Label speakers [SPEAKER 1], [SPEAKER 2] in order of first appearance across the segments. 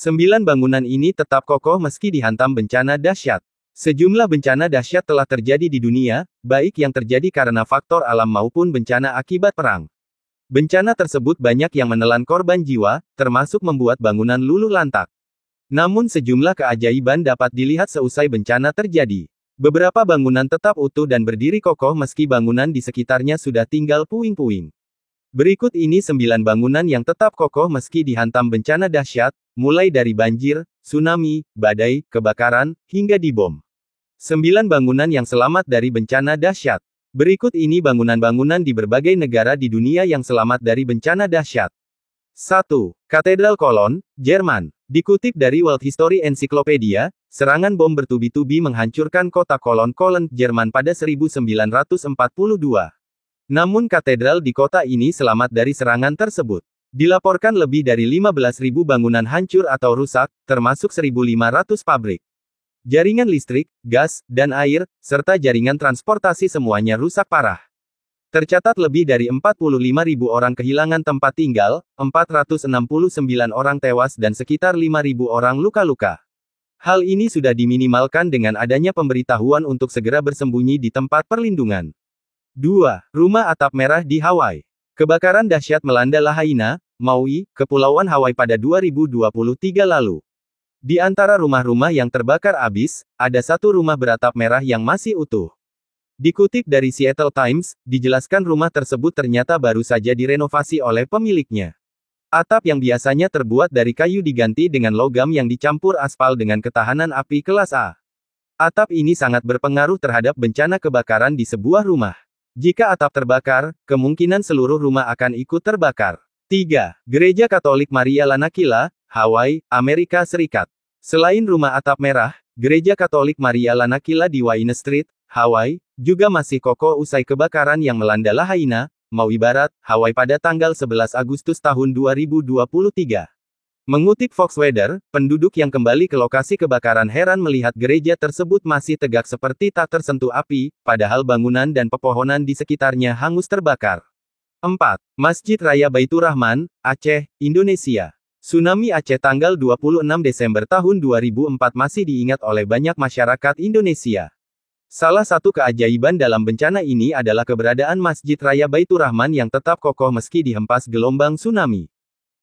[SPEAKER 1] 9 bangunan ini tetap kokoh meski dihantam bencana dahsyat. Sejumlah bencana dahsyat telah terjadi di dunia, baik yang terjadi karena faktor alam maupun bencana akibat perang. Bencana tersebut banyak yang menelan korban jiwa, termasuk membuat bangunan luluh lantak. Namun sejumlah keajaiban dapat dilihat seusai bencana terjadi. Beberapa bangunan tetap utuh dan berdiri kokoh meski bangunan di sekitarnya sudah tinggal puing-puing. Berikut ini 9 bangunan yang tetap kokoh meski dihantam bencana dahsyat, mulai dari banjir, tsunami, badai, kebakaran, hingga dibom. 9 bangunan yang selamat dari bencana dahsyat. Berikut ini bangunan-bangunan di berbagai negara di dunia yang selamat dari bencana dahsyat. 1. Katedral Cologne, Jerman. Dikutip dari World History Encyclopedia, serangan bom bertubi-tubi menghancurkan kota Cologne, Jerman pada 1942. Namun katedral di kota ini selamat dari serangan tersebut. Dilaporkan lebih dari 15.000 bangunan hancur atau rusak, termasuk 1.500 pabrik. Jaringan listrik, gas, dan air, serta jaringan transportasi semuanya rusak parah. Tercatat lebih dari 45.000 orang kehilangan tempat tinggal, 469 orang tewas dan sekitar 5.000 orang luka-luka. Hal ini sudah diminimalkan dengan adanya pemberitahuan untuk segera bersembunyi di tempat perlindungan. 2. Rumah atap merah di Hawaii. Kebakaran dahsyat melanda Lahaina, Maui, Kepulauan Hawaii pada 2023 lalu. Di antara rumah-rumah yang terbakar habis, ada satu rumah beratap merah yang masih utuh. Dikutip dari Seattle Times, dijelaskan rumah tersebut ternyata baru saja direnovasi oleh pemiliknya. Atap yang biasanya terbuat dari kayu diganti dengan logam yang dicampur aspal dengan ketahanan api kelas A. Atap ini sangat berpengaruh terhadap bencana kebakaran di sebuah rumah. Jika atap terbakar, kemungkinan seluruh rumah akan ikut terbakar. 3. Gereja Katolik Maria Lanakila, Hawaii, Amerika Serikat. Selain rumah atap merah, Gereja Katolik Maria Lanakila di Waina Street, Hawaii, juga masih kokoh usai kebakaran yang melanda Lahaina, Maui Barat, Hawaii pada tanggal 11 Agustus tahun 2023. Mengutip Fox Weather, penduduk yang kembali ke lokasi kebakaran heran melihat gereja tersebut masih tegak seperti tak tersentuh api, padahal bangunan dan pepohonan di sekitarnya hangus terbakar. 4. Masjid Raya Baitur Rahman, Aceh, Indonesia. Tsunami Aceh tanggal 26 Desember tahun 2004 masih diingat oleh banyak masyarakat Indonesia. Salah satu keajaiban dalam bencana ini adalah keberadaan Masjid Raya Baitur Rahman yang tetap kokoh meski dihempas gelombang tsunami.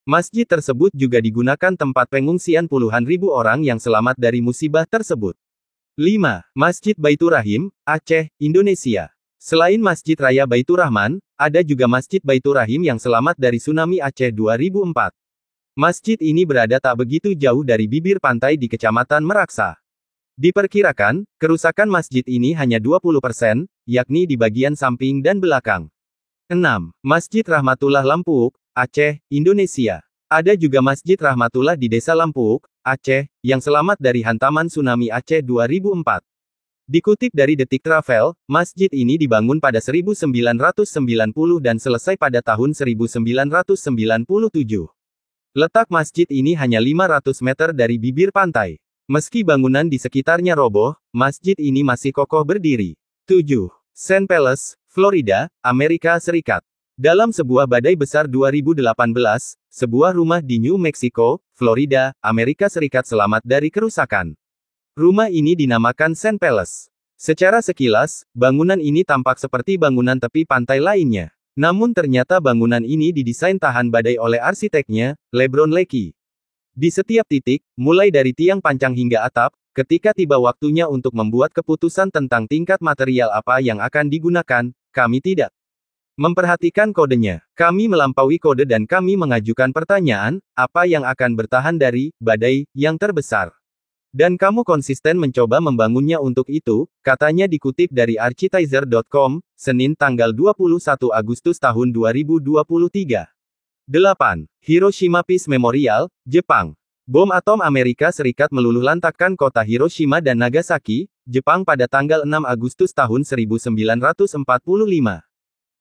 [SPEAKER 1] Masjid tersebut juga digunakan tempat pengungsian puluhan ribu orang yang selamat dari musibah tersebut. 5. Masjid Baitur Rahim, Aceh, Indonesia. Selain Masjid Raya Baitur Rahman, ada juga Masjid Baitur Rahim yang selamat dari tsunami Aceh 2004. Masjid ini berada tak begitu jauh dari bibir pantai di Kecamatan Meraksa. Diperkirakan, kerusakan masjid ini hanya 20%, yakni di bagian samping dan belakang. 6. Masjid Rahmatullah Lampuuk, Aceh, Indonesia. Ada juga Masjid Rahmatullah di Desa Lampuuk, Aceh, yang selamat dari hantaman tsunami Aceh 2004. Dikutip dari Detik Travel, masjid ini dibangun pada 1990 dan selesai pada tahun 1997. Letak masjid ini hanya 500 meter dari bibir pantai. Meski bangunan di sekitarnya roboh, masjid ini masih kokoh berdiri. 7. Sand Palace, Florida, Amerika Serikat. Dalam sebuah badai besar 2018, sebuah rumah di New Mexico, Florida, Amerika Serikat selamat dari kerusakan. Rumah ini dinamakan Sand Palace. Secara sekilas, bangunan ini tampak seperti bangunan tepi pantai lainnya. Namun ternyata bangunan ini didesain tahan badai oleh arsiteknya, LeBron Leakey. Di setiap titik, mulai dari tiang pancang hingga atap, ketika tiba waktunya untuk membuat keputusan tentang tingkat material apa yang akan digunakan, kami tidak memperhatikan kodenya. Kami melampaui kode dan kami mengajukan pertanyaan, apa yang akan bertahan dari badai yang terbesar. Dan kamu konsisten mencoba membangunnya untuk itu, katanya dikutip dari Architizer.com, Senin tanggal 21 Agustus tahun 2023. 8. Hiroshima Peace Memorial, Jepang. Bom atom Amerika Serikat meluluhlantakkan kota Hiroshima dan Nagasaki, Jepang pada tanggal 6 Agustus tahun 1945.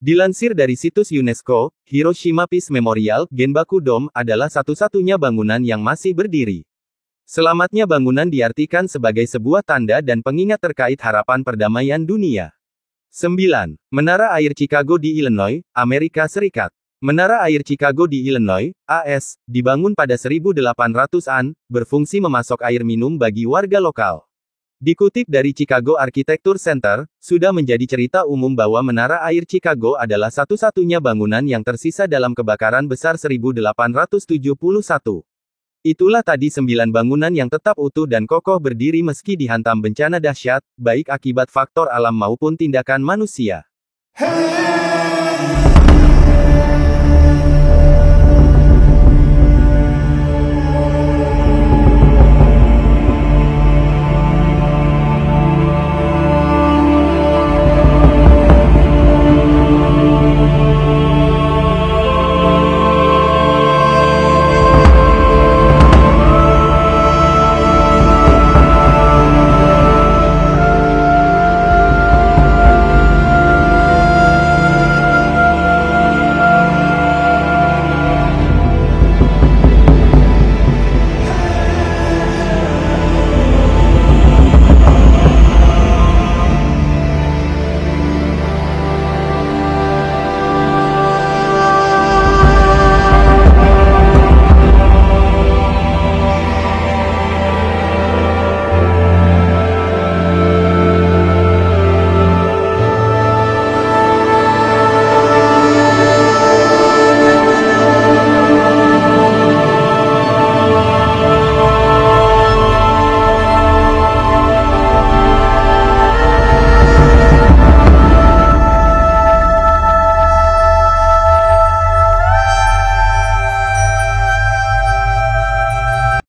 [SPEAKER 1] Dilansir dari situs UNESCO, Hiroshima Peace Memorial, Genbaku Dome, adalah satu-satunya bangunan yang masih berdiri. Selamatnya bangunan diartikan sebagai sebuah tanda dan pengingat terkait harapan perdamaian dunia. 9. Menara Air Chicago di Illinois, Amerika Serikat. Menara air Chicago di Illinois, AS, dibangun pada 1800-an, berfungsi memasok air minum bagi warga lokal. Dikutip dari Chicago Architecture Center, sudah menjadi cerita umum bahwa Menara Air Chicago adalah satu-satunya bangunan yang tersisa dalam kebakaran besar 1871. Itulah tadi 9 bangunan yang tetap utuh dan kokoh berdiri meski dihantam bencana dahsyat, baik akibat faktor alam maupun tindakan manusia.